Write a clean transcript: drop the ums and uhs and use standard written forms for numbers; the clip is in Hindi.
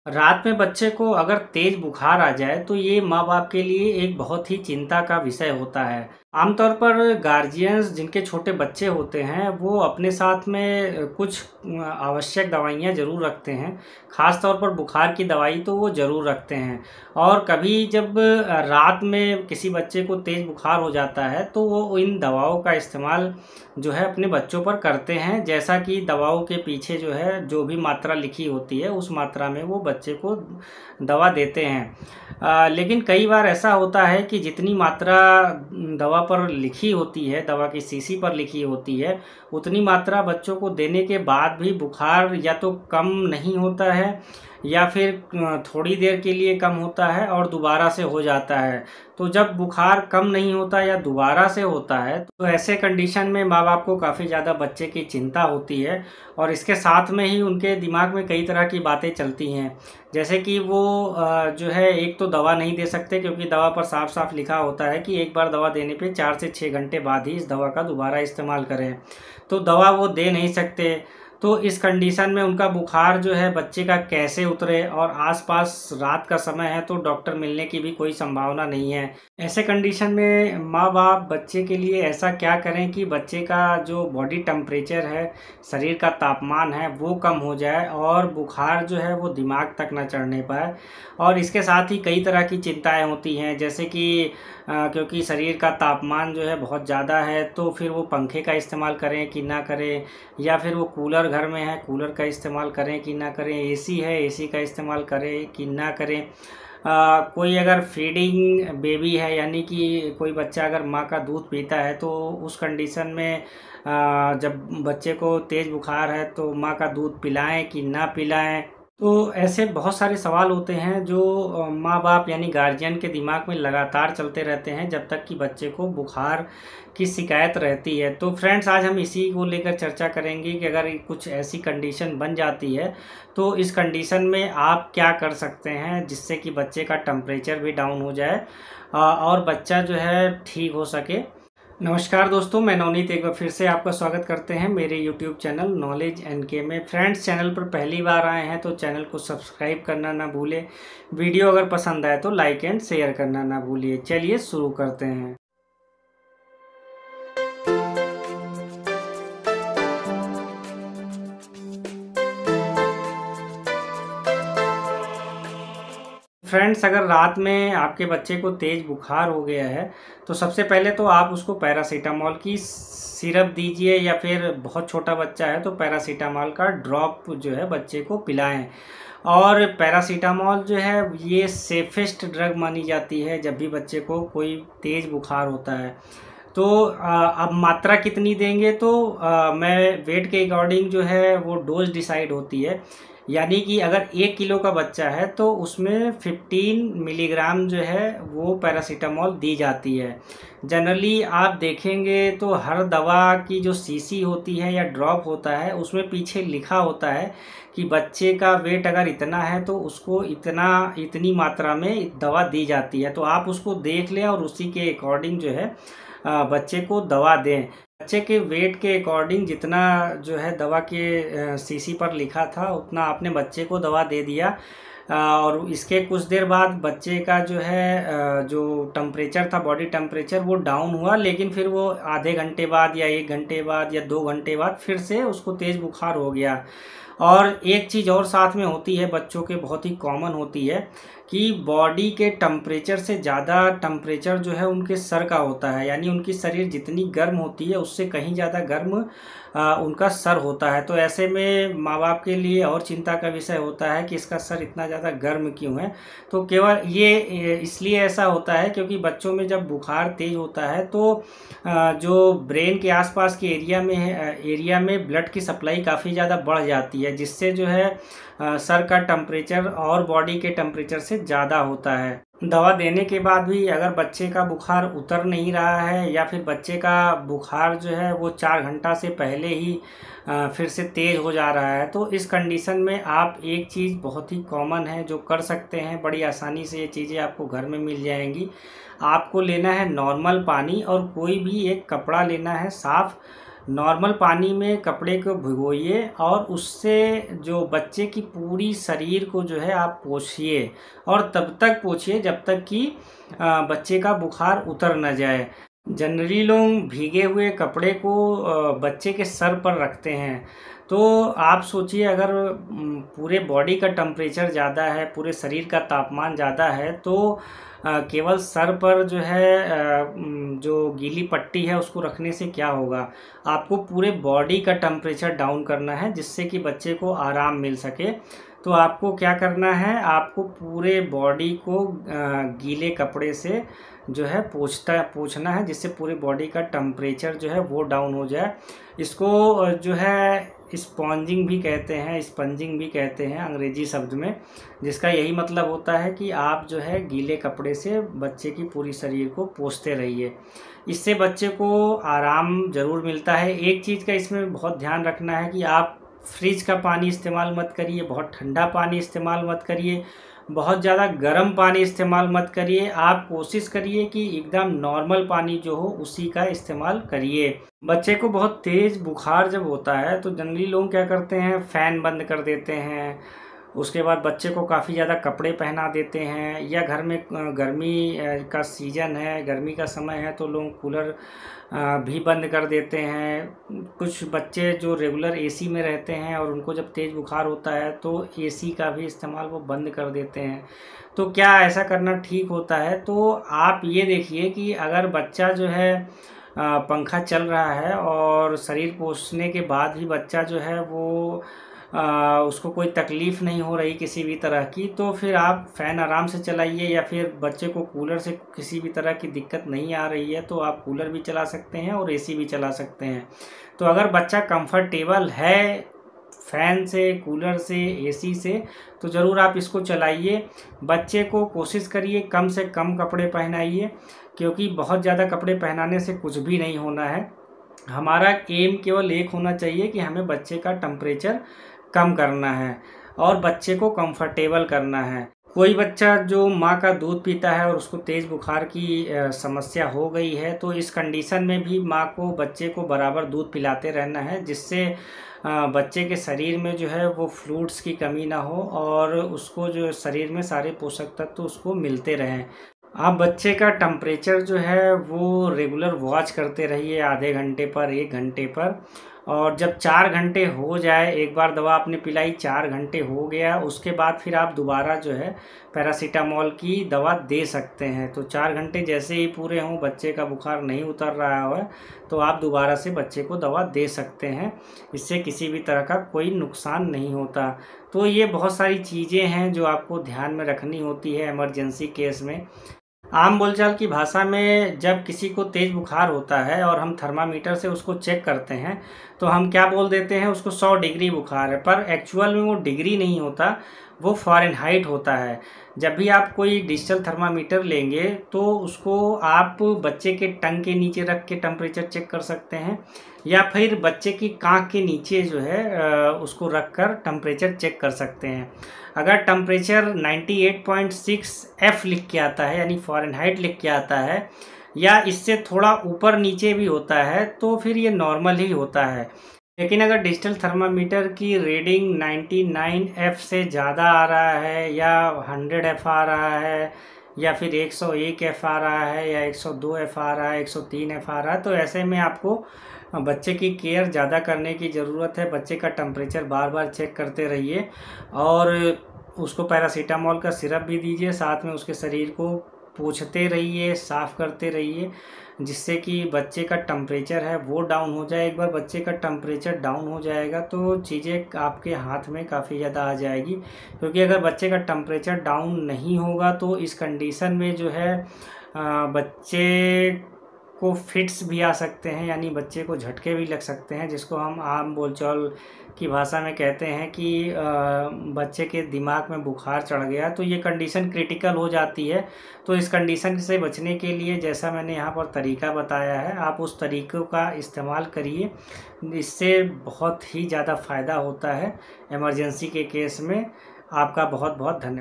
रात में बच्चे को अगर तेज बुखार आ जाए तो ये माँ बाप के लिए एक बहुत ही चिंता का विषय होता है। आमतौर पर गार्जियंस जिनके छोटे बच्चे होते हैं वो अपने साथ में कुछ आवश्यक दवाइयाँ ज़रूर रखते हैं। ख़ास तौर पर बुखार की दवाई तो वो ज़रूर रखते हैं। और कभी जब रात में किसी बच्चे को तेज़ बुखार हो जाता है तो वो इन दवाओं का इस्तेमाल जो है अपने बच्चों पर करते हैं, जैसा कि दवाओं के पीछे जो है जो भी मात्रा लिखी होती है उस मात्रा में वो बच्चे को दवा देते हैं। लेकिन कई बार ऐसा होता है कि जितनी मात्रा दवा पर लिखी होती है, दवा की शीशी पर लिखी होती है, उतनी मात्रा बच्चों को देने के बाद भी बुखार या तो कम नहीं होता है या फिर थोड़ी देर के लिए कम होता है और दोबारा से हो जाता है। तो जब बुखार कम नहीं होता या दोबारा से होता है तो ऐसे कंडीशन में माँ बाप को काफ़ी ज़्यादा बच्चे की चिंता होती है और इसके साथ में ही उनके दिमाग में कई तरह की बातें चलती हैं। जैसे कि वो जो है एक तो दवा नहीं दे सकते, क्योंकि दवा पर साफ साफ लिखा होता है कि एक बार दवा देने पे 4 से 6 घंटे बाद ही इस दवा का दोबारा इस्तेमाल करें। तो दवा वो दे नहीं सकते। तो इस कंडीशन में उनका बुखार जो है बच्चे का कैसे उतरे, और आसपास रात का समय है तो डॉक्टर मिलने की भी कोई संभावना नहीं है। ऐसे कंडीशन में माँ बाप बच्चे के लिए ऐसा क्या करें कि बच्चे का जो बॉडी टेम्परेचर है, शरीर का तापमान है, वो कम हो जाए और बुखार जो है वो दिमाग तक ना चढ़ने पाए। और इसके साथ ही कई तरह की चिंताएं होती हैं, जैसे कि क्योंकि शरीर का तापमान जो है बहुत ज़्यादा है तो फिर वो पंखे का इस्तेमाल करें कि ना करें, या फिर वो कूलर घर में है कूलर का इस्तेमाल करें कि ना करें, एसी है एसी का इस्तेमाल करें कि ना करें। कोई अगर फीडिंग बेबी है, यानी कि कोई बच्चा अगर माँ का दूध पीता है तो उस कंडीशन में जब बच्चे को तेज़ बुखार है तो माँ का दूध पिलाएं कि ना पिलाएं। तो ऐसे बहुत सारे सवाल होते हैं जो माँ बाप यानी गार्जियन के दिमाग में लगातार चलते रहते हैं जब तक कि बच्चे को बुखार की शिकायत रहती है। तो फ्रेंड्स, आज हम इसी को लेकर चर्चा करेंगे कि अगर कुछ ऐसी कंडीशन बन जाती है तो इस कंडीशन में आप क्या कर सकते हैं जिससे कि बच्चे का टेम्परेचर भी डाउन हो जाए और बच्चा जो है ठीक हो सके। नमस्कार दोस्तों, मैं नवनीत एक बार फिर से आपका स्वागत करते हैं मेरे YouTube चैनल नॉलेज एनके में। फ्रेंड्स, चैनल पर पहली बार आए हैं तो चैनल को सब्सक्राइब करना ना भूलें। वीडियो अगर पसंद आए तो लाइक एंड शेयर करना ना भूलिए। चलिए शुरू करते हैं। फ्रेंड्स, अगर रात में आपके बच्चे को तेज़ बुखार हो गया है तो सबसे पहले तो आप उसको पैरासीटामॉल की सिरप दीजिए, या फिर बहुत छोटा बच्चा है तो पैरासीटामॉल का ड्रॉप जो है बच्चे को पिलाएं। और पैरासीटामॉल जो है ये सेफेस्ट ड्रग मानी जाती है जब भी बच्चे को कोई तेज़ बुखार होता है। तो अब मात्रा कितनी देंगे तो मैं वेट के अकॉर्डिंग जो है वो डोज डिसाइड होती है। यानी कि अगर 1 किलो का बच्चा है तो उसमें 15 मिलीग्राम जो है वो पैरासीटामॉल दी जाती है। जनरली आप देखेंगे तो हर दवा की जो शीशी होती है या ड्रॉप होता है उसमें पीछे लिखा होता है कि बच्चे का वेट अगर इतना है तो उसको इतनी मात्रा में दवा दी जाती है। तो आप उसको देख लें और उसी के अकॉर्डिंग जो है बच्चे को दवा दें। बच्चे के वेट के अकॉर्डिंग जितना जो है दवा के शीशी पर लिखा था उतना आपने बच्चे को दवा दे दिया। और इसके कुछ देर बाद बच्चे का जो है जो टेम्परेचर था, बॉडी टेम्परेचर, वो डाउन हुआ, लेकिन फिर वो आधे घंटे बाद या 1 घंटे बाद या 2 घंटे बाद फिर से उसको तेज़ बुखार हो गया। और एक चीज़ और साथ में होती है, बच्चों के बहुत ही कॉमन होती है कि बॉडी के टेम्परेचर से ज़्यादा टेम्परेचर जो है उनके सर का होता है। यानी उनकी शरीर जितनी गर्म होती है उससे कहीं ज़्यादा गर्म उनका सर होता है। तो ऐसे में माँ बाप के लिए और चिंता का विषय होता है कि इसका सर इतना ज़्यादा गर्म क्यों है। तो केवल ये इसलिए ऐसा होता है क्योंकि बच्चों में जब बुखार तेज़ होता है तो जो ब्रेन के आसपास के एरिया में ब्लड की सप्लाई काफ़ी ज़्यादा बढ़ जाती है, जिससे जो है सर का टेम्परेचर और बॉडी के टेम्परेचर से ज़्यादा होता है। दवा देने के बाद भी अगर बच्चे का बुखार उतर नहीं रहा है या फिर बच्चे का बुखार जो है वो 4 घंटा से पहले ही फिर से तेज़ हो जा रहा है, तो इस कंडीशन में आप एक चीज़ बहुत ही कॉमन है जो कर सकते हैं, बड़ी आसानी से ये चीज़ें आपको घर में मिल जाएंगी। आपको लेना है नॉर्मल पानी और कोई भी एक कपड़ा लेना है साफ़, नॉर्मल पानी में कपड़े को भिगोइए और उससे जो बच्चे की पूरी शरीर को जो है आप पोंछिए, और तब तक पोंछिए जब तक कि बच्चे का बुखार उतर न जाए। जनरली लोग भीगे हुए कपड़े को बच्चे के सर पर रखते हैं, तो आप सोचिए अगर पूरे बॉडी का टेम्परेचर ज़्यादा है, पूरे शरीर का तापमान ज़्यादा है, तो केवल सर पर जो है जो गीली पट्टी है उसको रखने से क्या होगा। आपको पूरे बॉडी का टेम्परेचर डाउन करना है जिससे कि बच्चे को आराम मिल सके। तो आपको क्या करना है, आपको पूरे बॉडी को गीले कपड़े से जो है पोंछना है जिससे पूरी बॉडी का टेम्परेचर जो है वो डाउन हो जाए। इसको जो है स्पॉन्जिंग भी कहते हैं, स्पंजिंग भी कहते हैं अंग्रेजी शब्द में, जिसका यही मतलब होता है कि आप जो है गीले कपड़े से बच्चे की पूरी शरीर को पोंछते रहिए। इससे बच्चे को आराम ज़रूर मिलता है। एक चीज़ का इसमें बहुत ध्यान रखना है कि आप फ्रिज का पानी इस्तेमाल मत करिए, बहुत ठंडा पानी इस्तेमाल मत करिए, बहुत ज़्यादा गर्म पानी इस्तेमाल मत करिए। आप कोशिश करिए कि एकदम नॉर्मल पानी जो हो उसी का इस्तेमाल करिए। बच्चे को बहुत तेज़ बुखार जब होता है तो जनरली लोग क्या करते हैं, फ़ैन बंद कर देते हैं, उसके बाद बच्चे को काफ़ी ज़्यादा कपड़े पहना देते हैं, या घर में गर्मी का सीज़न है, गर्मी का समय है तो लोग कूलर भी बंद कर देते हैं। कुछ बच्चे जो रेगुलर एसी में रहते हैं और उनको जब तेज़ बुखार होता है तो एसी का भी इस्तेमाल वो बंद कर देते हैं। तो क्या ऐसा करना ठीक होता है? तो आप ये देखिए कि अगर बच्चा जो है पंखा चल रहा है और शरीर पोंछने के बाद भी बच्चा जो है वो उसको कोई तकलीफ़ नहीं हो रही किसी भी तरह की, तो फिर आप फ़ैन आराम से चलाइए, या फिर बच्चे को कूलर से किसी भी तरह की दिक्कत नहीं आ रही है तो आप कूलर भी चला सकते हैं और एसी भी चला सकते हैं। तो अगर बच्चा कंफर्टेबल है फ़ैन से, कूलर से, एसी से, तो ज़रूर आप इसको चलाइए। बच्चे को कोशिश करिए कम से कम कपड़े पहनाइए, क्योंकि बहुत ज़्यादा कपड़े पहनाने से कुछ भी नहीं होना है। हमारा एम केवल एक होना चाहिए कि हमें बच्चे का टेम्परेचर कम करना है और बच्चे को कंफर्टेबल करना है। कोई बच्चा जो माँ का दूध पीता है और उसको तेज़ बुखार की समस्या हो गई है, तो इस कंडीशन में भी माँ को बच्चे को बराबर दूध पिलाते रहना है, जिससे बच्चे के शरीर में जो है वो फ्लूइड्स की कमी ना हो और उसको जो शरीर में सारे पोषक तत्व उसको मिलते रहें। आप बच्चे का टेम्परेचर जो है वो रेगुलर वॉच करते रहिए, आधे घंटे पर, 1 घंटे पर, और जब 4 घंटे हो जाए, एक बार दवा आपने पिलाई, 4 घंटे हो गया, उसके बाद फिर आप दोबारा जो है पैरासीटामॉल की दवा दे सकते हैं। तो 4 घंटे जैसे ही पूरे हों, बच्चे का बुखार नहीं उतर रहा हो, तो आप दोबारा से बच्चे को दवा दे सकते हैं। इससे किसी भी तरह का कोई नुकसान नहीं होता। तो ये बहुत सारी चीज़ें हैं जो आपको ध्यान में रखनी होती है इमरजेंसी केस में। आम बोलचाल की भाषा में जब किसी को तेज़ बुखार होता है और हम थर्मामीटर से उसको चेक करते हैं, तो हम क्या बोल देते हैं, उसको 100 डिग्री बुखार है, पर एक्चुअल में वो डिग्री नहीं होता, वो फ़ारेनहाइट होता है। जब भी आप कोई डिजिटल थर्मामीटर लेंगे तो उसको आप बच्चे के टंग के नीचे रख के टेम्परेचर चेक कर सकते हैं, या फिर बच्चे की कांख के नीचे जो है उसको रख कर टेम्परेचर चेक कर सकते हैं। अगर टेम्परेचर 98.6 F लिख के आता है, यानी फ़ारेनहाइट लिख के आता है, या इससे थोड़ा ऊपर नीचे भी होता है, तो फिर ये नॉर्मल ही होता है। लेकिन अगर डिजिटल थर्मामीटर की रीडिंग 99 F से ज़्यादा आ रहा है, या 100 F आ रहा है, या फिर 101 F आ रहा है, या 102 F आ रहा है, 103 F आ रहा है, तो ऐसे में आपको बच्चे की केयर ज़्यादा करने की ज़रूरत है। बच्चे का टेम्परेचर बार बार चेक करते रहिए और उसको पैरासीटामॉल का सिरप भी दीजिए, साथ में उसके शरीर को पोंछते रहिए, साफ़ करते रहिए, जिससे कि बच्चे का टेम्परेचर है वो डाउन हो जाए। एक बार बच्चे का टेम्परेचर डाउन हो जाएगा तो चीज़ें आपके हाथ में काफ़ी ज़्यादा आ जाएगी, क्योंकि अगर बच्चे का टेम्परेचर डाउन नहीं होगा तो इस कंडीशन में जो है बच्चे को फिट्स भी आ सकते हैं, यानी बच्चे को झटके भी लग सकते हैं, जिसको हम आम बोलचाल की भाषा में कहते हैं कि बच्चे के दिमाग में बुखार चढ़ गया। तो ये कंडीशन क्रिटिकल हो जाती है। तो इस कंडीशन से बचने के लिए जैसा मैंने यहाँ पर तरीका बताया है, आप उस तरीक़ों का इस्तेमाल करिए, इससे बहुत ही ज़्यादा फ़ायदा होता है इमरजेंसी के केस में। आपका बहुत बहुत धन्यवाद।